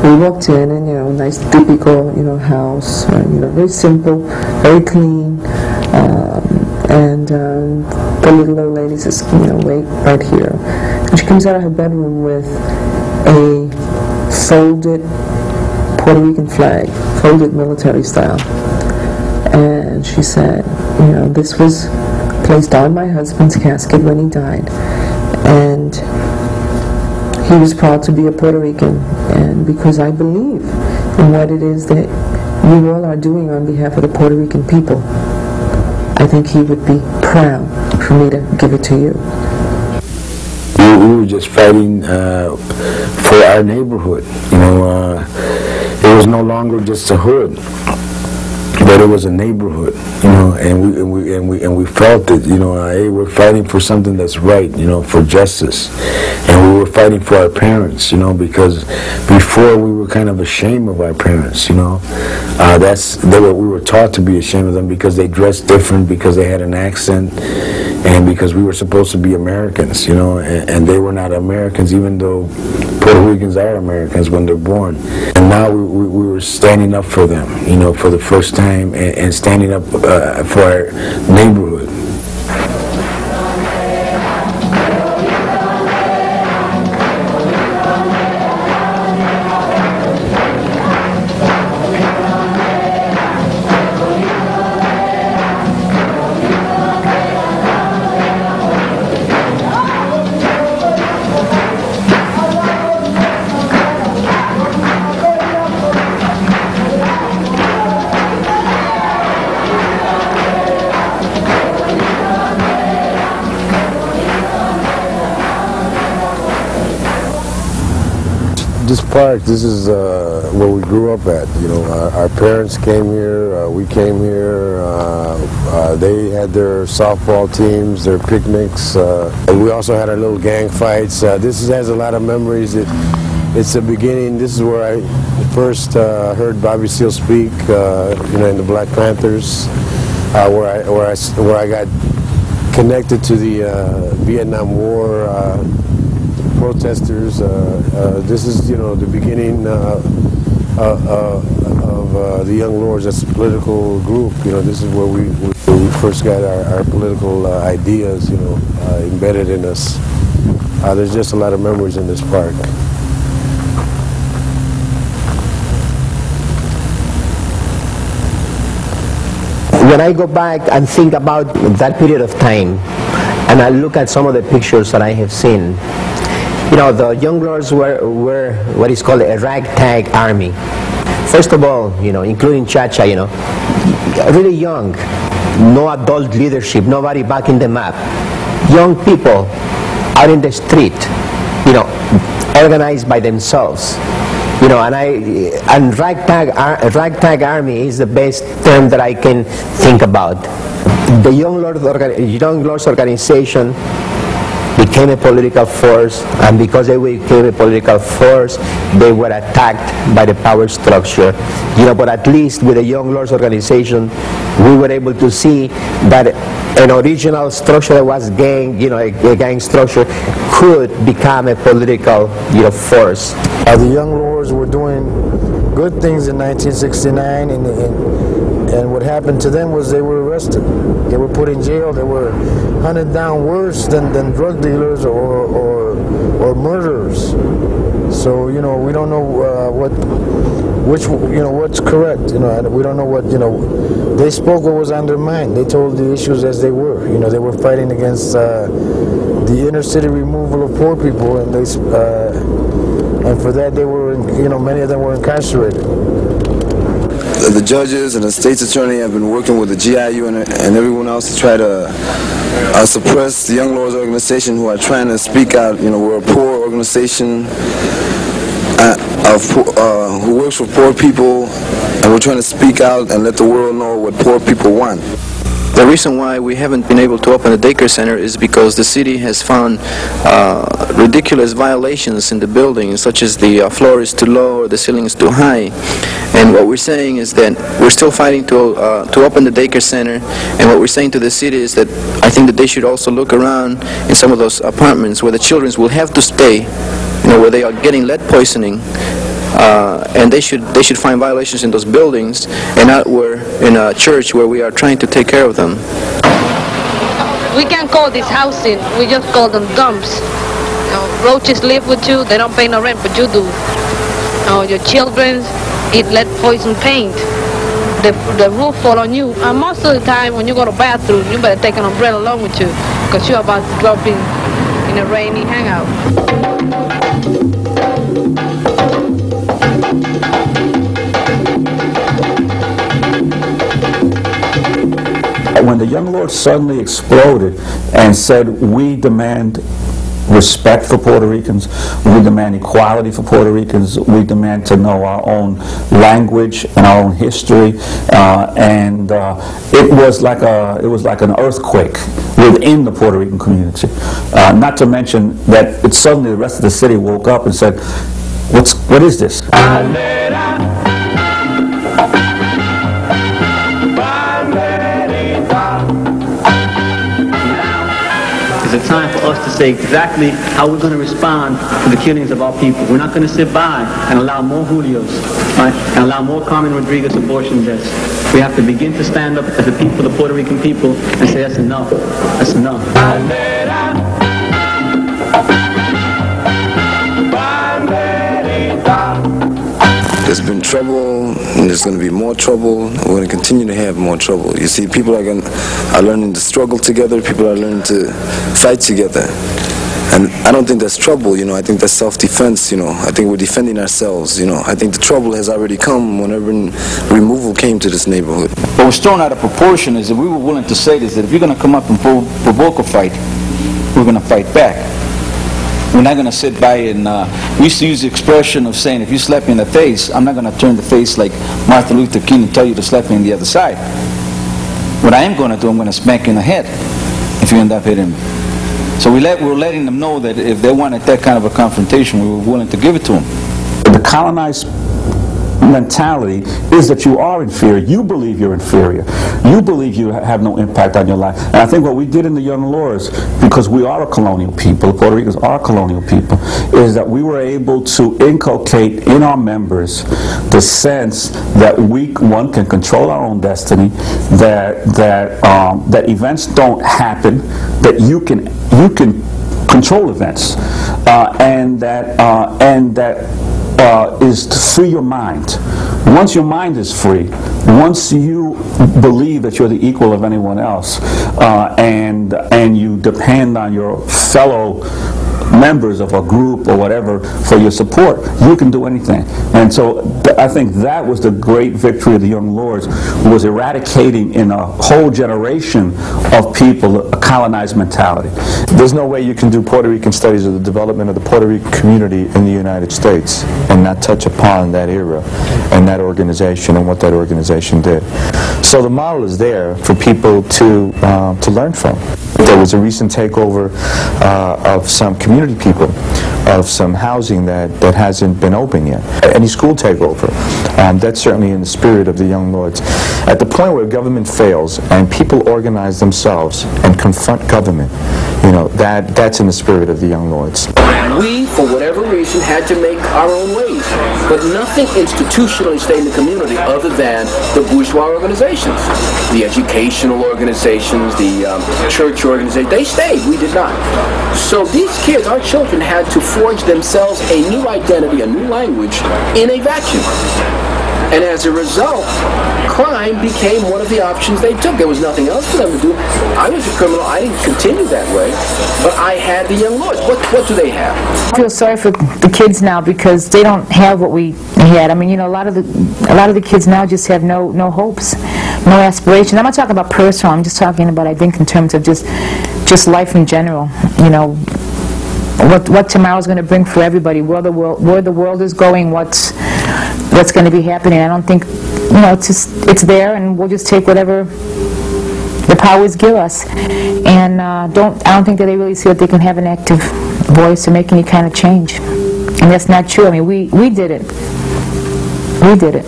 We walked in, and nice typical house, very simple, very clean, and the little old lady says, wait right here, and she comes out of her bedroom with a folded Puerto Rican flag, folded military style, and she said, this was placed on my husband's casket when he died, and he was proud to be a Puerto Rican, and because I believe in what it is that you all are doing on behalf of the Puerto Rican people, I think he would be proud for me to give it to you. We were just fighting for our neighborhood. It was no longer just a hood, but it was a neighborhood. And we felt it. Hey, we're fighting for something that's right. For justice, and we were fighting for our parents. Because before we were kind of ashamed of our parents. We were taught to be ashamed of them because they dressed different, because they had an accent, and because we were supposed to be Americans, and they were not Americans, even though Puerto Ricans are Americans when they're born. And now we were standing up for them, for the first time, and standing up for our neighborhood. This park, this is where we grew up at. Our parents came here, we came here, they had their softball teams, their picnics. We also had our little gang fights. This has a lot of memories. It's the beginning. This is where I first heard Bobby Seale speak, in the Black Panthers, where I got connected to the Vietnam War protesters. This is, the beginning of the Young Lords as a political group. This is where we first got our political ideas, embedded in us. There's just a lot of memories in this park. When I go back and think about that period of time, and I look at some of the pictures that I have seen, the Young Lords were what is called a ragtag army. First of all, including Chacha, really young, no adult leadership, nobody backing them up. Young people out in the street, organized by themselves. And ragtag army is the best term that I can think about. The Young Lords organization became a political force, and because they became a political force, they were attacked by the power structure. But at least with the Young Lords organization, we were able to see that an original structure that was gang, a gang structure, could become a political, force. The Young Lords were doing good things in 1969, and what happened to them was they were arrested. They were put in jail. They were hunted down worse than drug dealers or murderers. So we don't know what's correct. We don't know what They spoke what was on their mind. They told the issues as they were. They were fighting against the inner city removal of poor people, and and for that they were many of them were incarcerated. The judges and the state's attorney have been working with the GIU and everyone else to try to suppress the Young Lords organization, who are trying to speak out. We're a poor organization who works for poor people, and we're trying to speak out and let the world know what poor people want. The reason why we haven't been able to open the daycare center is because the city has found ridiculous violations in the building, such as the floor is too low or the ceiling is too high. And what we're saying is that we're still fighting to open the daycare center, and what we're saying to the city is that I think that they should also look around in some of those apartments where the children will have to stay, where they are getting lead poisoning, and they should find violations in those buildings and not where in a church where we are trying to take care of them. We can't call this housing, we just call them dumps. You know, roaches live with you, they don't pay no rent, but you do. You know, your children eat lead poison paint. The roof fall on you. And most of the time when you go to the bathroom, you better take an umbrella along with you because you're about to drop in a rainy hangout. When the Young Lords suddenly exploded and said, we demand respect for Puerto Ricans, we demand equality for Puerto Ricans, we demand to know our own language and our own history, it was like an earthquake within the Puerto Rican community. Not to mention that suddenly the rest of the city woke up and said, what is this? It's a time for us to say exactly how we're going to respond to the killings of our people. We're not going to sit by and allow more Julios, right, and allow more Carmen Rodriguez abortion deaths. We have to begin to stand up as the people, the Puerto Rican people, and say that's enough. That's enough. There's been trouble, and there's going to be more trouble. We're going to continue to have more trouble. You see, people are learning to struggle together. People are learning to fight together. And I don't think that's trouble, you know. I think that's self-defense, you know. I think we're defending ourselves, you know. I think the trouble has already come whenever removal came to this neighborhood. What was thrown out of proportion is that we were willing to say this, that if you're going to come up and provoke a fight, we're going to fight back. We're not going to sit by and, we used to use the expression of saying, if you slap me in the face, I'm not going to turn the face like Martin Luther King and tell you to slap me on the other side. What I am going to do, I'm going to smack you in the head if you end up hitting me. So we're letting them know that if they wanted that kind of a confrontation, we were willing to give it to them. The colonized mentality is that you are inferior. You believe you're inferior. You believe you have no impact on your life. And I think what we did in the Young Lords, because we are a colonial people, the Puerto Ricans are colonial people, is that we were able to inculcate in our members the sense that we, one, can control our own destiny, that events don't happen, that you can control events, and that is to free your mind. Once your mind is free, once you believe that you're the equal of anyone else, and you depend on your fellow members of a group or whatever for your support, you can do anything. And so I think that was the great victory of the Young Lords, was eradicating in a whole generation of people a colonized mentality. There's no way you can do Puerto Rican studies of the development of the Puerto Rican community in the United States and not touch upon that era and that organization and what that organization did. So the model is there for people to learn from. There was a recent takeover of some community people, of some housing that hasn't been open yet. Any school takeover, that's certainly in the spirit of the Young Lords. At the point where government fails and people organize themselves and confront government, you know, that's in the spirit of the Young Lords. We, for whatever reason, had to make our own ways, but nothing institutionally stayed in the community other than the bourgeois organizations, the educational organizations, the church organizations. They stayed, we did not. So these kids, our children, had to forge themselves a new identity, a new language, in a vacuum. And as a result, crime became one of the options they took. There was nothing else for them to do. I was a criminal. I didn't continue that way, but I had the Young Lords. What do they have? I feel sorry for the kids now because they don't have what we had. I mean, you know, a lot of the kids now just have no hopes, no aspirations. I'm not talking about personal. I'm just talking about, I think, in terms of just life in general. You know, what tomorrow's going to bring for everybody, where the world is going, what's going to be happening. I don't think, you know, it's there, and we'll just take whatever the powers give us. And I don't think that they really see that they can have an active voice to make any kind of change. And that's not true. I mean, we did it. We did it.